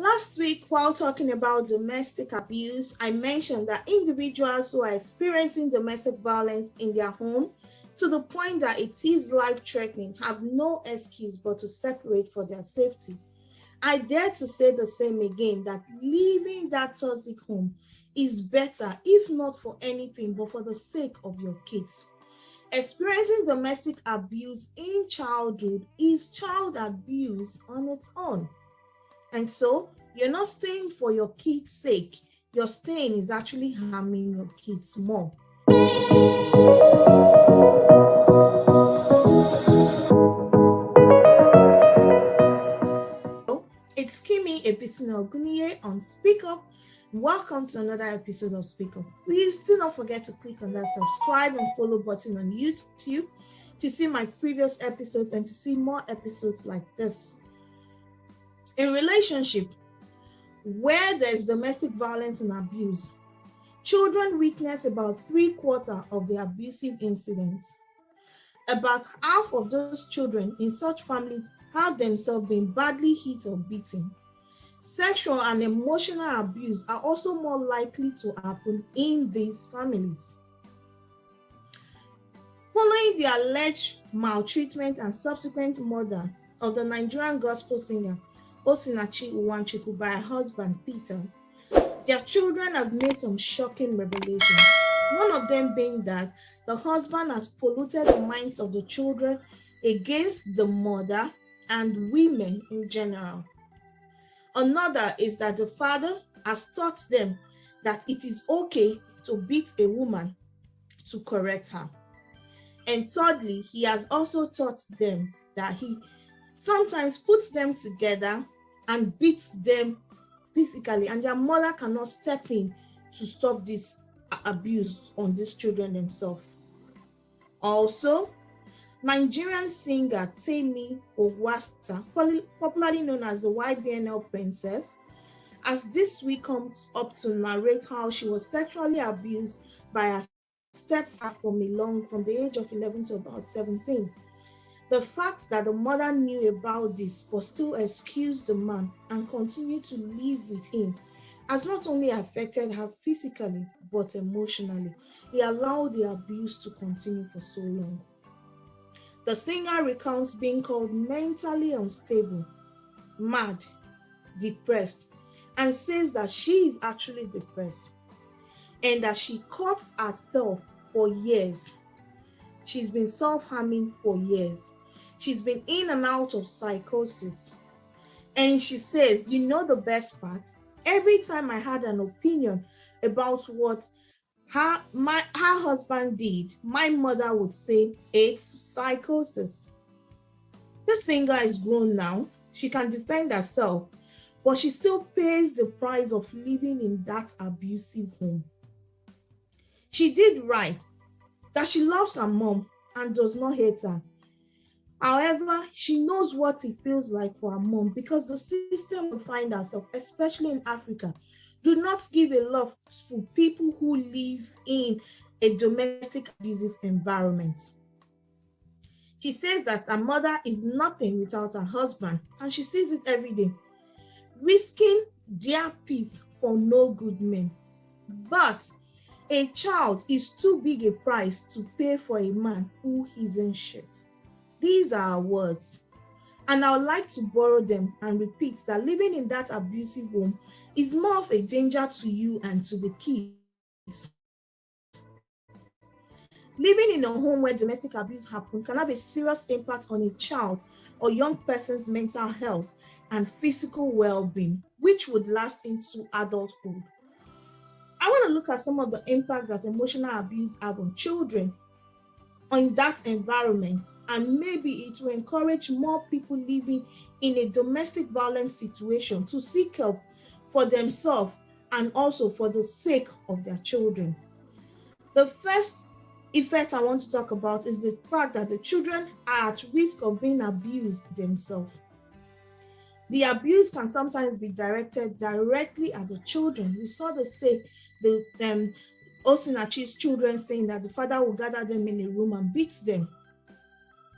Last week, while talking about domestic abuse, I mentioned that individuals who are experiencing domestic violence in their home to the point that it is life-threatening have no excuse but to separate for their safety. I dare to say the same again, that leaving that toxic home is better, if not for anything, but for the sake of your kids. Experiencing domestic abuse in childhood is child abuse on its own. And so you're not staying for your kids' sake. Your staying is actually harming your kids more. It's Kimi Episino Oguniye on Speak Up. Welcome to another episode of Speak Up. Please do not forget to click on that subscribe and follow button on YouTube to see my previous episodes and to see more episodes like this. In relationship, where there's domestic violence and abuse, children witness about 3/4 of the abusive incidents. About half of those children in such families have themselves been badly hit or beaten. Sexual and emotional abuse are also more likely to happen in these families. Following the alleged maltreatment and subsequent murder of the Nigerian gospel singer Osinachi Uwanchukwu by her husband Peter, their children have made some shocking revelations. One of them being that the husband has polluted the minds of the children against the mother and women in general. Another is that the father has taught them that it is okay to beat a woman to correct her. And thirdly, he has also taught them that he sometimes puts them together and beats them physically, and their mother cannot step in to stop this abuse on these children themselves. Also, Nigerian singer Temmie Ovwasa, popularly known as the YBNL Princess, as this week comes up to narrate how she was sexually abused by her stepfather from the age of 11 to about 17. The fact that the mother knew about this but still excused the man and continued to live with him has not only affected her physically but emotionally. He allowed the abuse to continue for so long. The singer recounts being called mentally unstable, mad, depressed, and says that she is actually depressed and that she cuts herself for years. She's been self-harming for years. She's been in and out of psychosis. And she says, you know the best part? Every time I had an opinion about what her husband did, my mother would say, it's psychosis. The singer is grown now. She can defend herself, but she still pays the price of living in that abusive home. She did right, that she loves her mom and does not hate her. However, she knows what it feels like for her mom because the system we find ourselves, especially in Africa, do not give a love for people who live in a domestic abusive environment. She says that her mother is nothing without her husband, and she sees it every day, risking their peace for no good men. But a child is too big a price to pay for a man who isn't shit. These are our words. And I would like to borrow them and repeat that living in that abusive home is more of a danger to you and to the kids. Living in a home where domestic abuse happens can have a serious impact on a child or young person's mental health and physical well-being, which would last into adulthood. I want to look at some of the impact that emotional abuse have on children in that environment, and maybe it will encourage more people living in a domestic violence situation to seek help for themselves and also for the sake of their children. The first effect I want to talk about is the fact that the children are at risk of being abused themselves. The abuse can sometimes be directed directly at the children. We saw the Osinachi's children saying that the father will gather them in a room and beat them.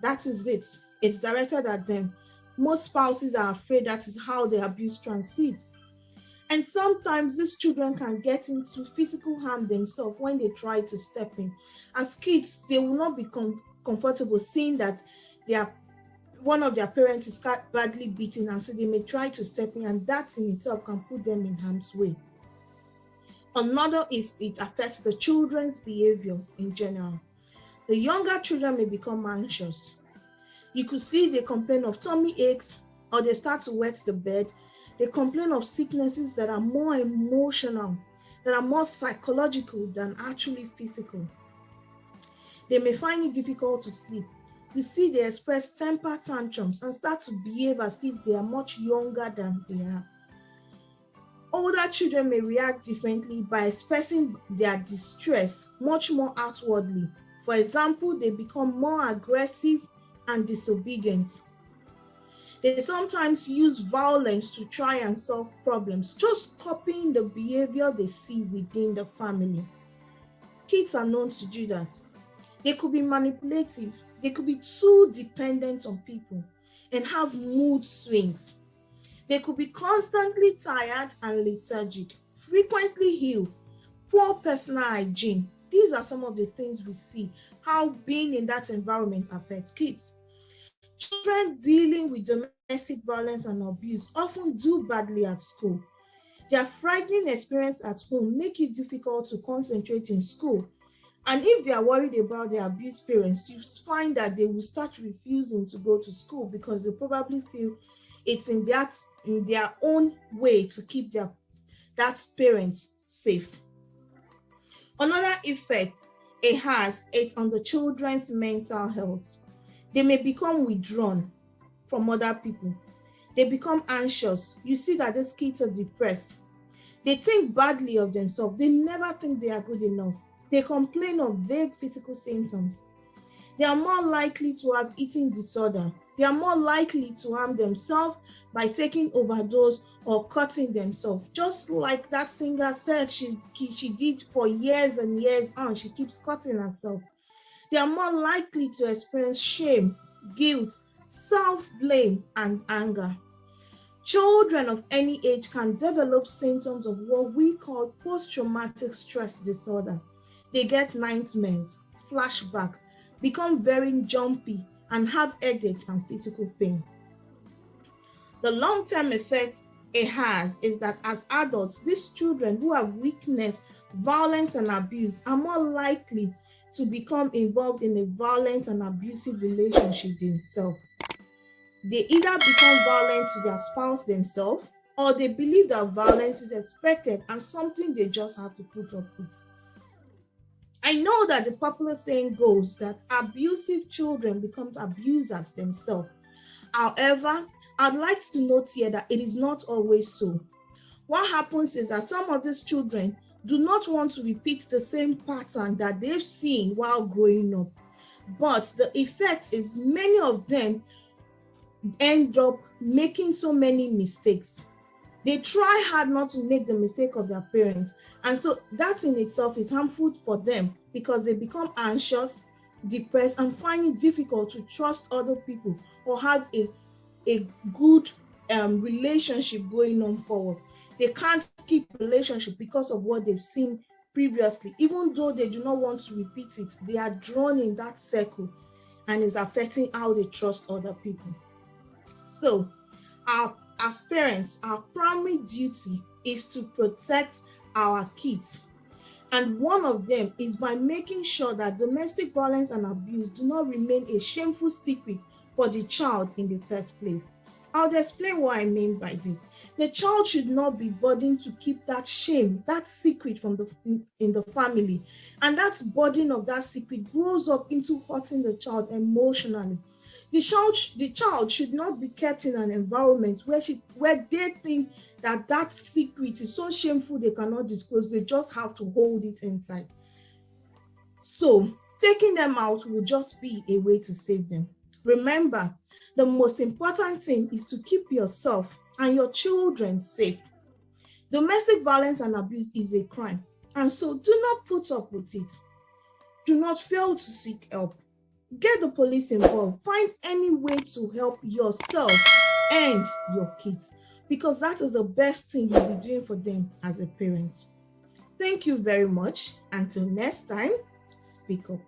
That is it. It's directed at them. Most spouses are afraid that is how the abuse transits. And sometimes these children can get into physical harm themselves when they try to step in. As kids, they will not be comfortable seeing that their one of their parents is badly beaten, and so they may try to step in, and that in itself can put them in harm's way. Another is it affects the children's behavior in general. The younger children may become anxious. You could see they complain of tummy aches, or they start to wet the bed. They complain of sicknesses that are more emotional, that are more psychological than actually physical. They may find it difficult to sleep. You see they express temper tantrums and start to behave as if they are much younger than they are. Older children may react differently by expressing their distress much more outwardly. For example, they become more aggressive and disobedient. They sometimes use violence to try and solve problems, just copying the behavior they see within the family. Kids are known to do that. They could be manipulative. They could be too dependent on people and have mood swings. They could be constantly tired and lethargic, frequently ill, poor personal hygiene. These are some of the things we see, how being in that environment affects kids. Children dealing with domestic violence and abuse often do badly at school. Their frightening experience at home make it difficult to concentrate in school. And if they are worried about their abused parents, you find that they will start refusing to go to school because they probably feel it's in their own way to keep that parent safe. Another effect it has is on the children's mental health. They may become withdrawn from other people. They become anxious. You see that these kids are depressed. They think badly of themselves. They never think they are good enough. They complain of vague physical symptoms. They are more likely to have eating disorder. They are more likely to harm themselves by taking overdose or cutting themselves. Just like that singer said she did for years and years on, she keeps cutting herself. They are more likely to experience shame, guilt, self-blame, and anger. Children of any age can develop symptoms of what we call post-traumatic stress disorder. They get nightmares, flashback, become very jumpy, and have headache and physical pain. The long-term effects it has is that as adults, these children who have weakness, violence, and abuse are more likely to become involved in a violent and abusive relationship themselves. They either become violent to their spouse themselves, or they believe that violence is expected and something they just have to put up with. I know that the popular saying goes that abusive children become abusers themselves. However, I'd like to note here that it is not always so. What happens is that some of these children do not want to repeat the same pattern that they've seen while growing up. But the effect is many of them end up making so many mistakes. They try hard not to make the mistake of their parents. And so that in itself is harmful for them because they become anxious, depressed, and find it difficult to trust other people or have a good relationship going on forward. They can't keep a relationship because of what they've seen previously. Even though they do not want to repeat it, they are drawn in that circle and is affecting how they trust other people. So, as parents, our primary duty is to protect our kids. And one of them is by making sure that domestic violence and abuse do not remain a shameful secret for the child in the first place. I'll explain what I mean by this. The child should not be burdened to keep that shame, that secret in the family. And that burden of that secret grows up into hurting the child emotionally. The child should not be kept in an environment where they think that secret is so shameful they cannot disclose. They just have to hold it inside. So taking them out will just be a way to save them. Remember, the most important thing is to keep yourself and your children safe. Domestic violence and abuse is a crime, and so do not put up with it. Do not fail to seek help. Get the police involved. Find any way to help yourself and your kids. because that is the best thing you'll be doing for them as a parent. Thank you very much. Until next time, speak up.